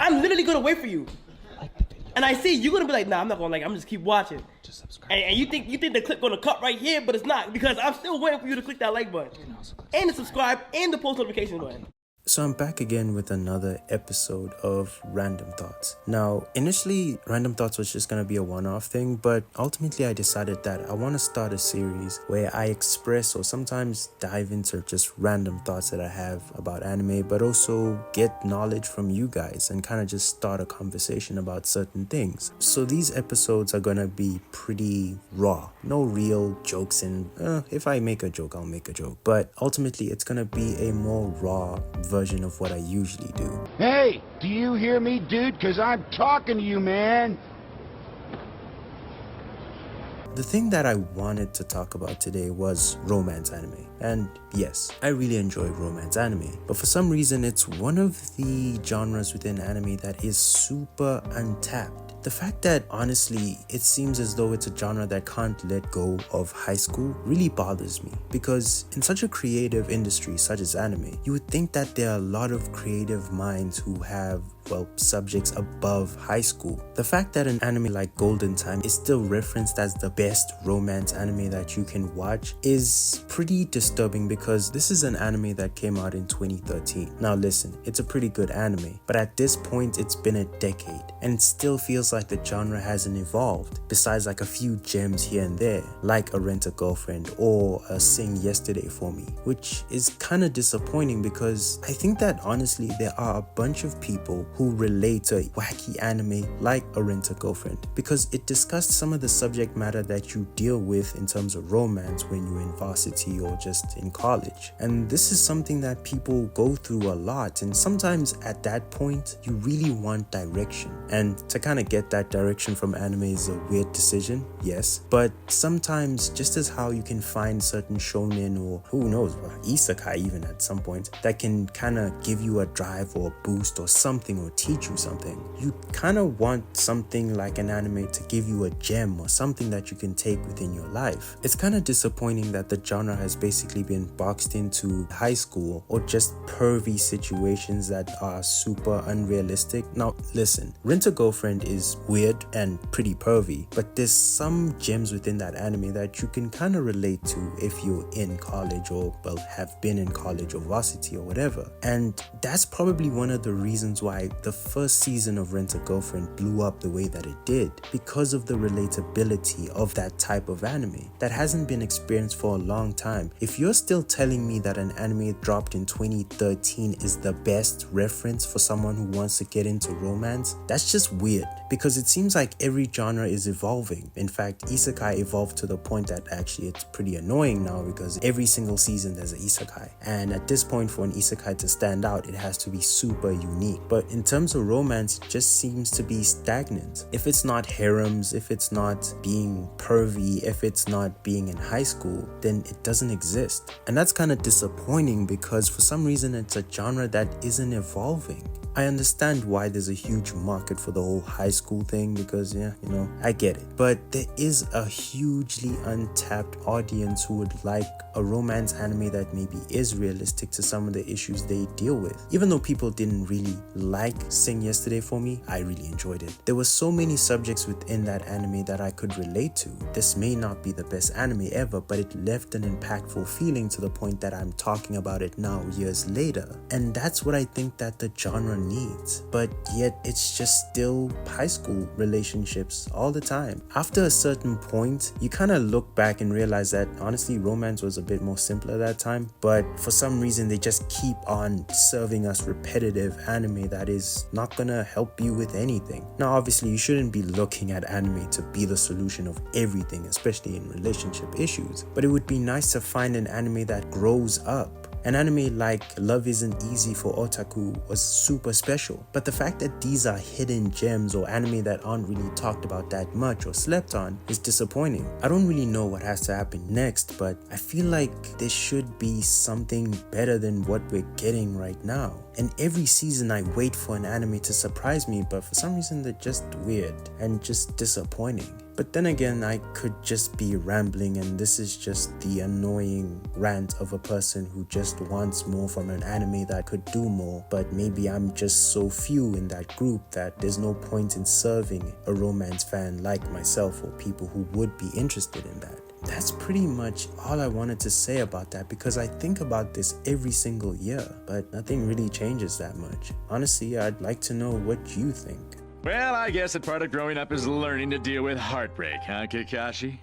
I'm literally gonna wait for you. And I see you're gonna be like, nah, I'm not gonna like. I'm just keep watching. Just subscribe. And you think the clip gonna cut right here, but it's not because I'm still waiting for you to click that like button, and the subscribe, and the post notification button. So I'm back again with another episode of Random Thoughts. Now, initially, Random Thoughts was just going to be a one-off thing, but ultimately I decided that I want to start a series where I express or sometimes dive into just random thoughts that I have about anime, but also get knowledge from you guys and kind of just start a conversation about certain things. So these episodes are going to be pretty raw. No real jokes in, if I make a joke, I'll make a joke. But ultimately, it's going to be a more raw version of what I usually do. Hey, do you hear me, dude? Because I'm talking to you, man. The thing that I wanted to talk about today was romance anime. And yes, I really enjoy romance anime, but for some reason it's one of the genres within anime that is super untapped. The fact that honestly it seems as though it's a genre that can't let go of high school really bothers me, because in such a creative industry such as anime, you would think that there are a lot of creative minds who have subjects above high school. The fact that an anime like Golden Time is still referenced as the best romance anime that you can watch is pretty disturbing, because this is an anime that came out in 2013. Now listen, it's a pretty good anime, but at this point it's been a decade and it still feels like the genre hasn't evolved, besides like a few gems here and there, like A Rent a Girlfriend or a Sing Yesterday for Me, which is kind of disappointing, because I think that honestly there are a bunch of people who relate to a wacky anime like A Rent a Girlfriend, because it discussed some of the subject matter that you deal with in terms of romance when you're in varsity or just in college. And this is something that people go through a lot, and sometimes at that point you really want direction, and to kind of get that direction from anime is a weird decision, yes, but sometimes just as how you can find certain shonen or who knows, isekai even at some point, that can kind of give you a drive or a boost or something, or teach you something, you kind of want something like an anime to give you a gem or something that you can take within your life. It's kind of disappointing that the genre has basically been boxed into high school or just pervy situations that are super unrealistic. Now listen, Rent a Girlfriend is weird and pretty pervy, but there's some gems within that anime that you can kind of relate to if you're in college or have been in college or varsity or whatever. And that's probably one of the reasons why the first season of Rent a Girlfriend blew up the way that it did, because of the relatability of that type of anime that hasn't been experienced for a long time. If you're still telling me that an anime dropped in 2013 is the best reference for someone who wants to get into romance, that's just weird, because it seems like every genre is evolving. In fact, isekai evolved to the point that actually it's pretty annoying now, because every single season there's an isekai, and at this point for an isekai to stand out, it has to be super unique. But in terms of romance, it just seems to be stagnant. If it's not harems, if it's not being pervy, if it's not being in high school, then it doesn't exist. And that's kind of disappointing, because for some reason it's a genre that isn't evolving. I understand why there's a huge market for the whole high school thing, because I get it. But there is a hugely untapped audience who would like a romance anime that maybe is realistic to some of the issues they deal with. Even though people didn't really like Sing Yesterday for Me, I really enjoyed it. There were so many subjects within that anime that I could relate to. This may not be the best anime ever, but it left an impactful feeling to the point that I'm talking about it now years later. And that's what I think that the genre needs. But yet it's just still high school relationships all the time. After a certain point, you kind of look back and realize that honestly romance was a bit more simpler that time, but for some reason they just keep on serving us repetitive anime that is not gonna help you with anything. Now obviously you shouldn't be looking at anime to be the solution of everything, especially in relationship issues, but it would be nice to find an anime that grows up. An anime like Love Isn't Easy for Otaku was super special, but the fact that these are hidden gems or anime that aren't really talked about that much or slept on is disappointing. I don't really know what has to happen next, but I feel like there should be something better than what we're getting right now. And every season I wait for an anime to surprise me, but for some reason they're just weird and just disappointing. But then again, I could just be rambling, and this is just the annoying rant of a person who just wants more from an anime that could do more. But maybe I'm just so few in that group that there's no point in serving a romance fan like myself or people who would be interested in that. That's pretty much all I wanted to say about that, because I think about this every single year, but nothing really changes that much. Honestly, I'd like to know what you think. Well, I guess that part of growing up is learning to deal with heartbreak, huh, Kakashi?